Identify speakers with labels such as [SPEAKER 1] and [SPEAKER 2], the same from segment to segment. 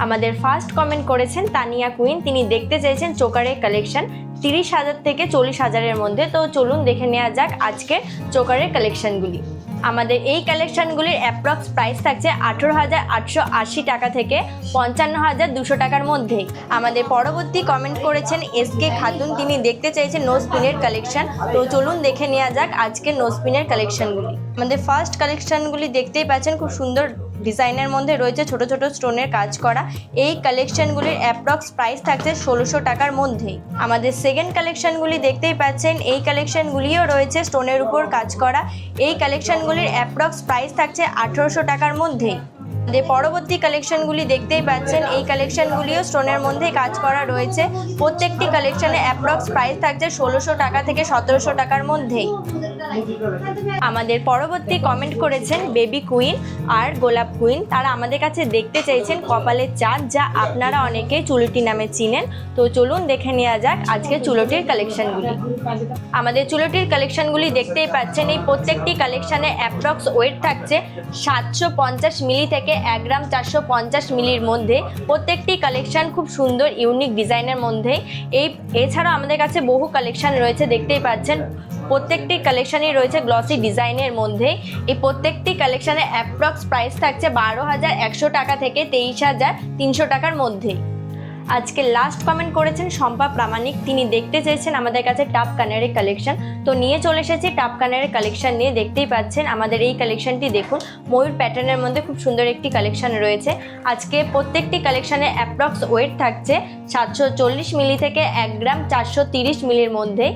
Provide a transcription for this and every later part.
[SPEAKER 1] আমাদের first comment করেছেন Tania queen, তিনি দেখতে চাইছেন চোকারের কালেকশন 30,000 থেকে 40,000-এর মধ্যে। তো চলুন দেখে নেওয়া যাক আজকের চোকারের কালেকশনগুলি। আমাদের এই কালেকশনগুলির অ্যাপ্রক্স প্রাইস থাকছে 18,880 টাকা থেকে 55,200 টাকার মধ্যেই। আমাদের পরবর্তী কমেন্ট করেছেন এসকে খাতুন, তিনি দেখতে চাইছেন নোজ পিনের কালেকশন। তো চলুন দেখে নেওয়া যাক আজকের নোজ পিনের কালেকশনগুলি। আমাদের ফার্স্ট কালেকশনগুলি দেখতেই পাচ্ছেন, খুব সুন্দর ডিজাইনের মধ্যে রয়েছে ছোট ছোট স্টোনের কাজ করা। এই কালেকশনগুলির অ্যাপ্রক্স প্রাইস থাকছে 1600 টাকার মধ্যেই। আমাদের সেকেন্ড কালেকশনগুলি দেখতেই পাচ্ছেন, এই কালেকশনগুলিও রয়েছে স্টোনের উপর কাজ করা। এই কালেকশনগুলির অ্যাপ্রক্স প্রাইস থাকছে 1800 টাকার মধ্যেই। পরবর্তী কালেকশনগুলি দেখতেই পাচ্ছেন, এই কালেকশনগুলিও স্টোনের মধ্যে কাজ করা রয়েছে। প্রত্যেকটি কালেকশনের অ্যাপ্রক্স প্রাইস থাকছে 1600 টাকা থেকে 1700 টাকার মধ্যেই। আমাদের পরবর্তী কমেন্ট করেছেন বেবি কুইন আর গোলাপ কুইন, তারা আমাদের কাছে দেখতে চাইছেন কপালের চাঁদ, যা আপনারা অনেকেই চুলটি নামে চিনেন। তো চলুন দেখে নেওয়া যাক আজকে চুলটির কালেকশনগুলি। আমাদের চুলটির কালেকশনগুলি দেখতেই পাচ্ছেন, এই প্রত্যেকটি কালেকশনের অ্যাপ্রক্স ওয়েট থাকছে 750 মিলি থেকে 1 গ্রাম 450 মিলির মধ্যে। প্রত্যেকটি কালেকশন খুব সুন্দর ইউনিক ডিজাইনের মধ্যে। এছাড়াও আমাদের কাছে বহু কালেকশন রয়েছে, দেখতেই পাচ্ছেন প্রত্যেকটি কালেকশনই রয়েছে গ্লসি ডিজাইনের মধ্যে। এই প্রত্যেকটি কালেকশনের অ্যাপ্রক্স প্রাইস থাকছে 12,100 টাকা থেকে 23,300 টাকার মধ্যে। আজকে লাস্ট কমেন্ট করেছেন শম্পা প্রামাণিক, তিনি দেখতে চেয়েছেন আমাদের কাছে টাপ কানারের কালেকশন। তো নিয়ে চলে এসেছি টাপ কানারের কালেকশন নিয়ে। দেখতেই পাচ্ছেন আমাদের এই কালেকশনটি দেখুন, ময়ূর প্যাটার্নের মধ্যে খুব সুন্দর একটি কালেকশন রয়েছে। আজকে প্রত্যেকটি কালেকশনের অ্যাপ্রক্স ওয়েট থাকছে 740 মিলি থেকে 1 গ্রাম 430 মিলির মধ্যে।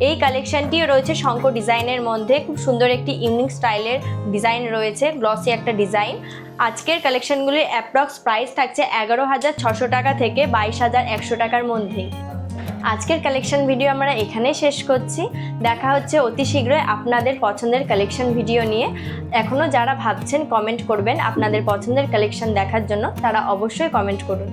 [SPEAKER 1] এই কালেকশনটিও রয়েছে শঙ্খ ডিজাইনের মধ্যে, খুব সুন্দর একটি ইউনিক স্টাইলের ডিজাইন রয়েছে, গ্লসি একটা ডিজাইন। আজকের কালেকশনগুলির অ্যাপ্রক্স প্রাইস থাকছে 11,600 টাকা থেকে 22,100 টাকার মধ্যে। আজকের কালেকশন ভিডিও আমরা এখানেই শেষ করছি। দেখা হচ্ছে অতি শীঘ্রই আপনাদের পছন্দের কালেকশন ভিডিও নিয়ে। এখনও যারা ভাবছেন কমেন্ট করবেন আপনাদের পছন্দের কালেকশন দেখার জন্য, তারা অবশ্যই কমেন্ট করুন।